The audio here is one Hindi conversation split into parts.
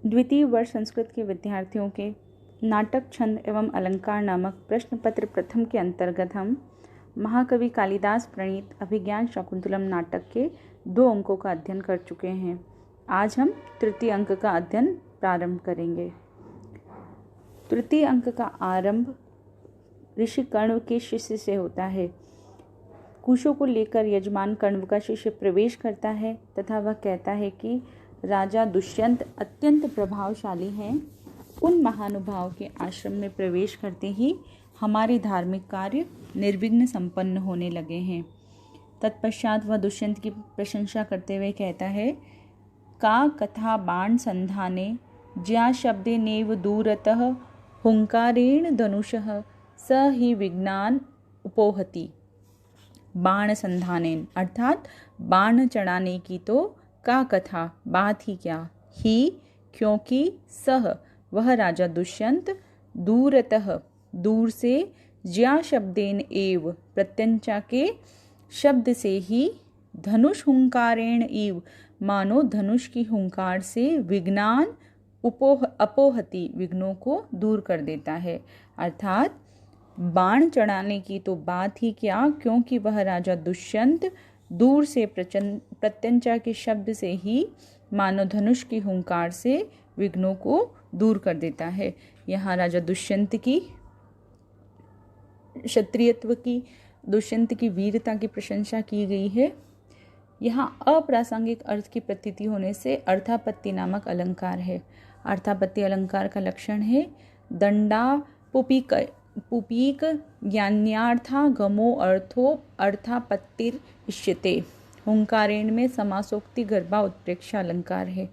द्वितीय वर्ष संस्कृत के विद्यार्थियों के नाटक छंद एवं अलंकार नामक प्रश्न पत्र प्रथम के अंतर्गत हम महाकवि कालिदास प्रणीत अभिज्ञान शाकुंतलम नाटक के 2 अंकों का अध्ययन कर चुके हैं। आज हम तृतीय अंक का अध्ययन प्रारंभ करेंगे। तृतीय अंक का आरंभ ऋषि कण्व के शिष्य से होता है। कुशों को लेकर यजमान कण्व का शिष्य प्रवेश करता है तथा वह कहता है कि राजा दुष्यंत अत्यंत प्रभावशाली हैं। उन महानुभाव के आश्रम में प्रवेश करते ही हमारे धार्मिक कार्य निर्विघ्न संपन्न होने लगे हैं। तत्पश्चात वह दुष्यंत की प्रशंसा करते हुए कहता है, का कथा बाण संधाने ज्या शब्दे नेव दूरतः हुंकारेण धनुषः स ही विज्ञान उपोहति। बाण संधानेन अर्थात बाण चढ़ाने की तो का कथा बात ही क्या ही, क्योंकि सह वह राजा दुष्यंत दूरतः दूर से ज्या शब्देन एव प्रत्यंचा के शब्द से ही धनुष हुंकारेण एव मानो धनुष की हुंकार से विज्ञान अपोहति विघ्नों को दूर कर देता है। अर्थात बाण चढ़ाने की तो बात ही क्या, क्योंकि वह राजा दुष्यंत दूर से प्रत्यंचा के शब्द से ही मानो धनुष की हुंकार से विघ्नों को दूर कर देता है। यहाँ राजा दुष्यंत की क्षत्रियत्व की, दुष्यंत की वीरता की प्रशंसा की गई है। यहाँ अप्रासंगिक अर्थ की प्रतीति होने से अर्थापत्ति नामक अलंकार है। अर्थापत्ति अलंकार का लक्षण है दंडा पुपीक ज्ञान्यार्था गमो अर्थो अर्थापत्तिर इष्यते। हुंकारेण में समासोक्ति गर्भा उत्प्रेक्षा अलंकार है।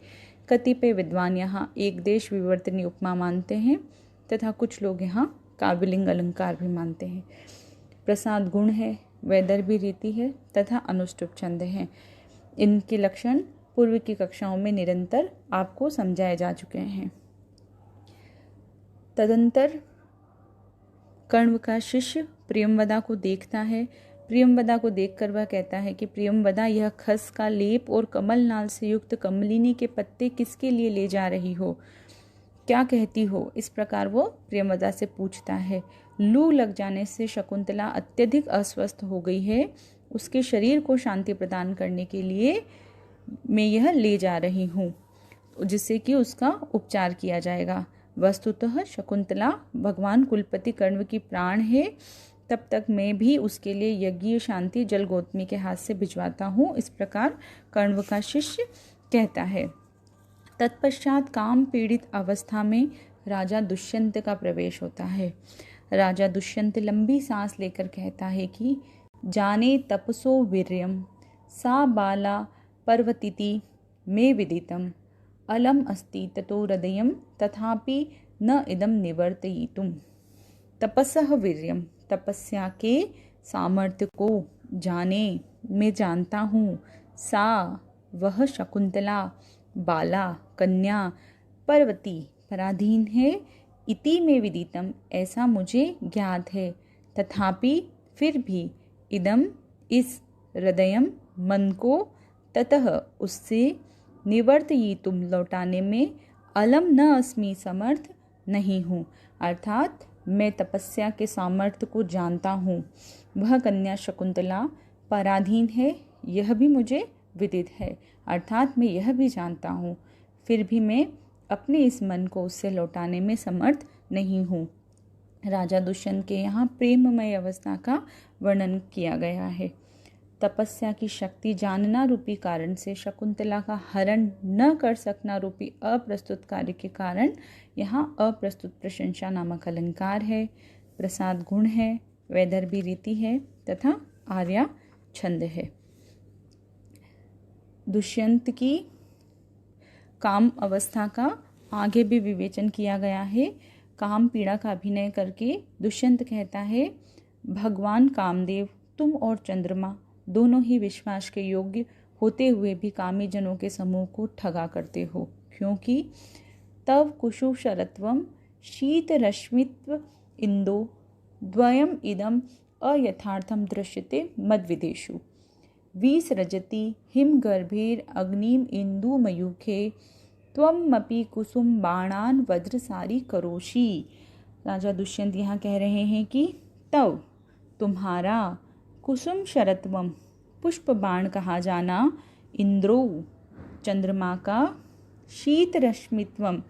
कतिपय विद्वान यहाँ एक देश विवर्तनी उपमा मानते हैं तथा कुछ लोग यहाँ काव्यलिंग अलंकार भी मानते हैं। प्रसाद गुण है, वैदर्भी रीति है तथा अनुष्टुप छंद है। इनके लक्षण पूर्व की कक्षाओं में निरंतर आपको समझाए जा चुके हैं। तदंतर कण्व का शिष्य प्रियंवदा को देखता है। प्रियंवदा को देखकर वह कहता है कि प्रियंवदा, यह खस का लेप और कमल नाल से युक्त कमलिनी के पत्ते किसके लिए ले जा रही हो, क्या कहती हो? इस प्रकार वो प्रियंवदा से पूछता है। लू लग जाने से शकुंतला अत्यधिक अस्वस्थ हो गई है। उसके शरीर को शांति प्रदान करने के लिए मैं यह ले जा रही हूँ, जिससे कि उसका उपचार किया जाएगा। वस्तुतः शकुंतला भगवान कुलपति कण्व की प्राण है। तब तक मैं भी उसके लिए यज्ञ शांति जल गौतमी के हाथ से भिजवाता हूँ। इस प्रकार कण्व का शिष्य कहता है। तत्पश्चात काम पीड़ित अवस्था में राजा दुष्यंत का प्रवेश होता है। राजा दुष्यंत लंबी सांस लेकर कहता है कि जाने तपसो वीर्यम सा बाला पर्वतिति मे विदितम अलम अस्ति ततो हृदयम तथापि न इदम निवर्तयितुम। तपसः वीर्यम, तपस्या के सामर्थ्य को जाने, मैं जानता हूँ। सा वह शकुंतला, बाला कन्या, पर्वती पराधीन है, इति में विदितम ऐसा मुझे ज्ञात है। तथापि फिर भी इदम इस हृदयम मन को, ततः उससे निवर्तयितुम लौटाने में अलम न अस्मि समर्थ नहीं हूँ। अर्थात मैं तपस्या के सामर्थ्य को जानता हूँ। वह कन्या शकुंतला पराधीन है, यह भी मुझे विदित है। अर्थात मैं यह भी जानता हूँ, फिर भी मैं अपने इस मन को उससे लौटाने में समर्थ नहीं हूँ। राजा दुष्यंत के यहाँ प्रेममय अवस्था का वर्णन किया गया है। तपस्या की शक्ति जानना रूपी कारण से शकुंतला का हरण न कर सकना रूपी अप्रस्तुत कार्य के कारण यहाँ अप्रस्तुत प्रशंसा नामक अलंकार है। प्रसाद गुण है, वैदर्भी रीति है तथा आर्या छंद है। दुष्यंत की काम अवस्था का आगे भी विवेचन किया गया है। काम पीड़ा का अभिनय करके दुष्यंत कहता है, भगवान कामदेव, तुम और चंद्रमा दोनों ही विश्वास के योग्य होते हुए भी कामी जनों के समूह को ठगा करते हो, क्योंकि तव कुशु शरत्वम शीत रश्मित्व इंदो द्वयम इदम अयथार्थम दृश्यते मद्विदेषु। विसृजति हिमगर्भेर अग्निम इंदुमयूखे त्वमपि कुसुम बाणान वज्रसारी करोषि। राजा दुष्यंत यहाँ कह रहे हैं कि तव तुम्हारा कुसुम शरत्वम पुष्प बाण कहा जाना, इंद्रो चंद्रमा का, शीत रश्मित्वम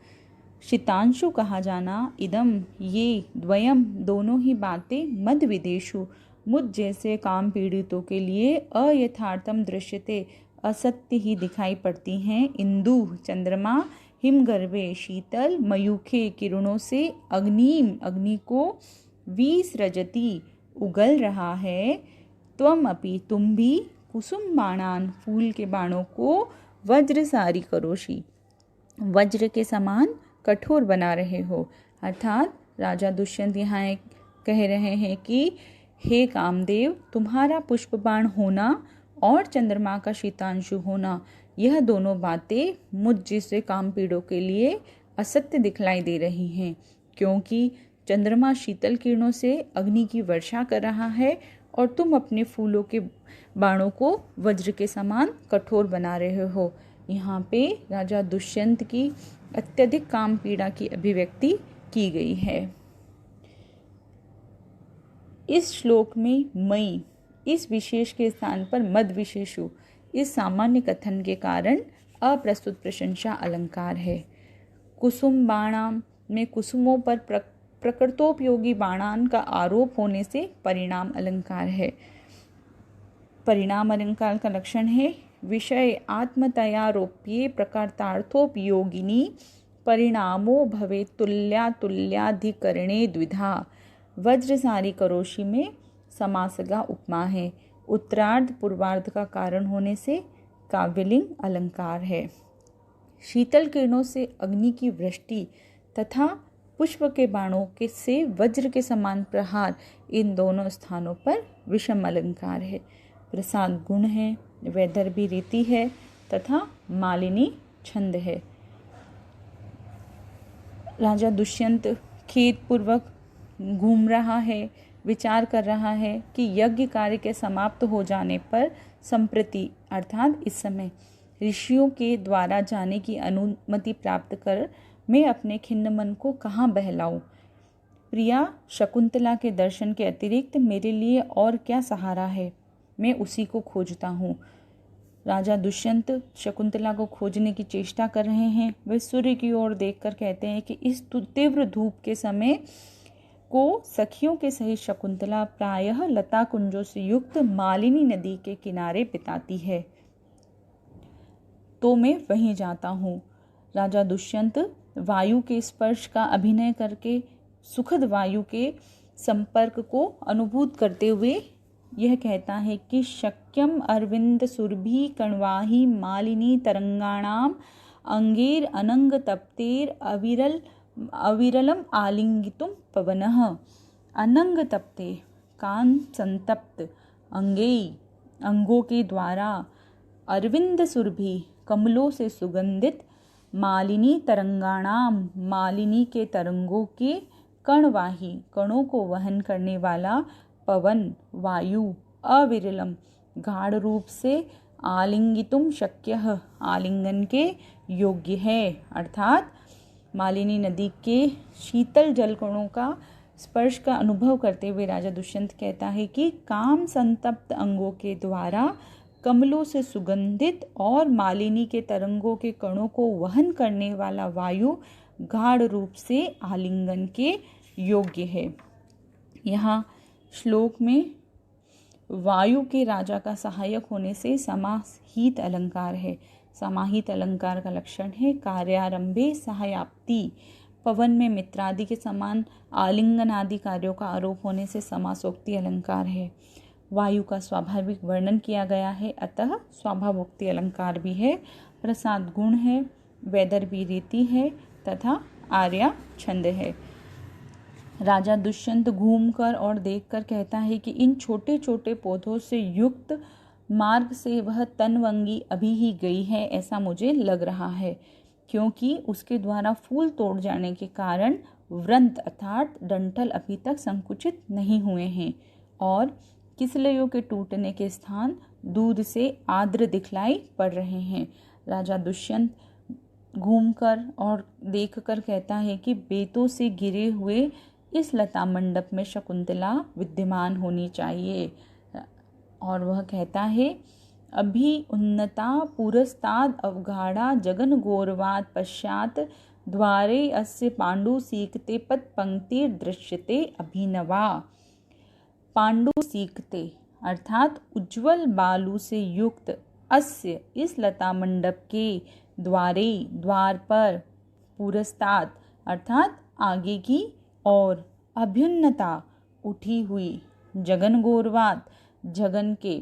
शीतांशु कहा जाना, इदम ये द्वयम दोनों ही बातें मद विदेशु मुझ जैसे काम पीड़ितों के लिए अयथार्थम दृश्यते असत्य ही दिखाई पड़ती हैं। इंदु चंद्रमा, हिमगर्भे शीतल, मयूखे किरणों से, अग्नि को विसृजति उगल रहा है, त्वम अपि तुम भी, कुसुम बाणान फूल के बाणों को, वज्रसारी करोषि वज्र के समान कठोर बना रहे हो। अर्थात राजा दुष्यंत यहाँ कह रहे हैं कि हे कामदेव, तुम्हारा पुष्प बाण होना और चंद्रमा का शीतांशु होना, यह दोनों बातें मुझ जैसे काम पीड़ों के लिए असत्य दिखलाई दे रही हैं, क्योंकि चंद्रमा शीतल किरणों से अग्नि की वर्षा कर रहा है और तुम अपने फूलों के बाणों को वज्र के समान कठोर बना रहे हो। यहाँ पे राजा दुष्यंत की अत्यधिक काम पीड़ा की अभिव्यक्ति की गई है। इस श्लोक में मई इस विशेष के स्थान पर मद विशेषु इस सामान्य कथन के कारण अप्रस्तुत प्रशंसा अलंकार है। कुसुम बाणाम में कुसुमों पर प्रकृतोपयोगी बाणान का आरोप होने से परिणाम अलंकार है। परिणाम अलंकार का लक्षण है विषय आत्मतयारोप्ये प्रकारतार्थोपयोगिनी परिणामो भवे तुल्याधिकरणे द्विधा। वज्रसारी करोषि में समासगा उपमा है। उत्तरार्ध पूर्वार्ध का कारण होने से काव्यलिंग अलंकार है। शीतल किरणों से अग्नि की वृष्टि तथा पुष्प के बाणों के से वज्र के समान प्रहार, इन दोनों स्थानों पर विषम अलंकार है। प्रसाद गुण है, वैदर्भी रीति है तथा मालिनी छंद है। राजा दुष्यंत खेद पूर्वक घूम रहा है, विचार कर रहा है कि यज्ञ कार्य के समाप्त हो जाने पर संप्रति अर्थात इस समय ऋषियों के द्वारा जाने की अनुमति प्राप्त कर मैं अपने खिन्न मन को कहाँ बहलाऊं। प्रिया शकुंतला के दर्शन के अतिरिक्त मेरे लिए और क्या सहारा है, मैं उसी को खोजता हूँ। राजा दुष्यंत शकुंतला को खोजने की चेष्टा कर रहे हैं। वे सूर्य की ओर देखकर कहते हैं कि इस तीव्र धूप के समय को सखियों के सहित शकुंतला प्रायः लता कुंजों से युक्त मालिनी नदी के किनारे बिताती है, तो मैं वहीं जाता हूँ। राजा दुष्यंत वायु के स्पर्श का अभिनय करके सुखद वायु के संपर्क को अनुभूत करते हुए यह कहता है कि शक्यम अरविंद सुरभि कण्वाहि मालिनी तरंगाणाम अंगेर अनंग तप्तेर अविरलम आलिंगितुम पवनः। अनंग तप्ते कान संतप्त, अंगों के द्वारा, अरविंद सुरभि कमलों से सुगंधित, मालिनी तरंगाणाम मालिनी के तरंगों के, कणवाही कणों को वहन करने वाला, पवन वायु, अविरलम गाढ़ रूप से, आलिंगितुम शक्यः आलिंगन के योग्य है। अर्थात मालिनी नदी के शीतल जलकणों का स्पर्श का अनुभव करते हुए राजा दुष्यंत कहता है कि काम संतप्त अंगों के द्वारा, कमलों से सुगंधित और मालिनी के तरंगों के कणों को वहन करने वाला वायु गाढ़ रूप से आलिंगन के योग्य है। यहाँ श्लोक में वायु के राजा का सहायक होने से समाहित अलंकार है। समाहित अलंकार का लक्षण है कार्यारंभे सहायाप्ति। पवन में मित्रादि के समान आलिंगन आदि कार्यों का आरोप होने से समासोक्ति अलंकार है। वायु का स्वाभाविक वर्णन किया गया है, अतः स्वाभावोक्ति अलंकार भी है। प्रसाद गुण है, वैदर्भी रीति है तथा आर्या छंद है। राजा दुष्यंत घूमकर और देखकर कहता है कि इन छोटे छोटे पौधों से युक्त मार्ग से वह तनवंगी अभी ही गई है, ऐसा मुझे लग रहा है, क्योंकि उसके द्वारा फूल तोड़ जाने के कारण वृंत अर्थात डंठल अभी तक संकुचित नहीं हुए हैं और किसलयों के टूटने के स्थान दूध से आर्द्र दिखलाई पड़ रहे हैं। राजा दुष्यंत घूमकर और देखकर कहता है कि बेतों से घिरे हुए इस लता मंडप में शकुंतला विद्यमान होनी चाहिए। और वह कहता है, अभी उन्नता पुरस्ताद अवगाढ़ा जगन गौरवाद पश्चात द्वारे अस्य पांडु सीकते पद पंक्ति दृश्यते अभिनवा। पांडु सीकते अर्थात उज्जवल बालू से युक्त अस्य इस लता मंडप के द्वारे द्वार पर पुरस्ताद अर्थात आगे की और अभ्युन्नता उठी हुई जगन गौरवाद जगन के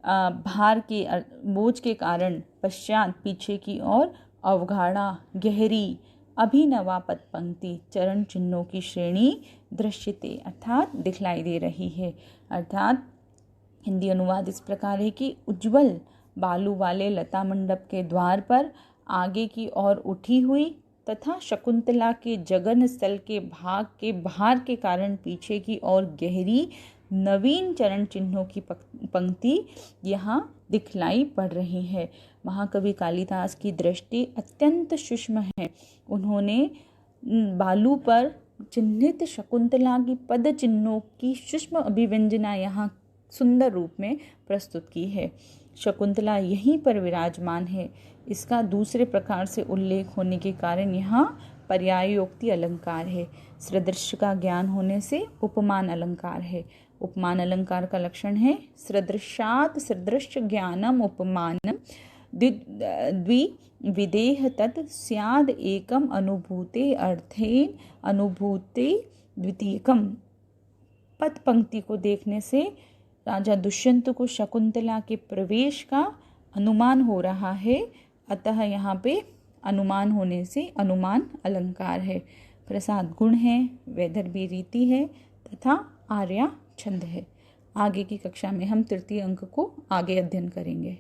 भार के बोझ के कारण पश्चात पीछे की ओर अवगाढ़ा गहरी अभिनवा पद पंक्ति चरण चिन्हों की श्रेणी दृश्यते अर्थात दिखलाई दे रही है। अर्थात हिंदी अनुवाद इस प्रकार है कि उज्जवल बालू वाले लता मंडप के द्वार पर आगे की ओर उठी हुई तथा शकुंतला के जगन स्थल के भाग के भार के कारण पीछे की ओर गहरी नवीन चरण चिन्हों की पंक्ति यहाँ दिखलाई पड़ रही है। महाकवि कालिदास की दृष्टि अत्यंत सूक्ष्म है। उन्होंने बालू पर चिन्हित शकुंतला की पद चिन्हों की सूक्ष्म अभिव्यंजना यहाँ सुंदर रूप में प्रस्तुत की है। शकुंतला यहीं पर विराजमान है, इसका दूसरे प्रकार से उल्लेख होने के कारण यहाँ पर्यायोक्ति अलंकार है। सदृश्य का ज्ञान होने से उपमान अलंकार है। उपमान अलंकार का लक्षण है सदृशात् सदृश ज्ञानम उपमानम द्विविदेह तत् स्याद् एकम अनुभूते अर्थेन अनुभूते द्वितीयकम। पद पंक्ति को देखने से राजा दुष्यंत को शकुंतला के प्रवेश का अनुमान हो रहा है, अतः यहाँ पे अनुमान होने से अनुमान अलंकार है। प्रसाद गुण है, वैदर्भी रीति है तथा आर्या छंद है। आगे की कक्षा में हम तृतीय अंक को आगे अध्ययन करेंगे।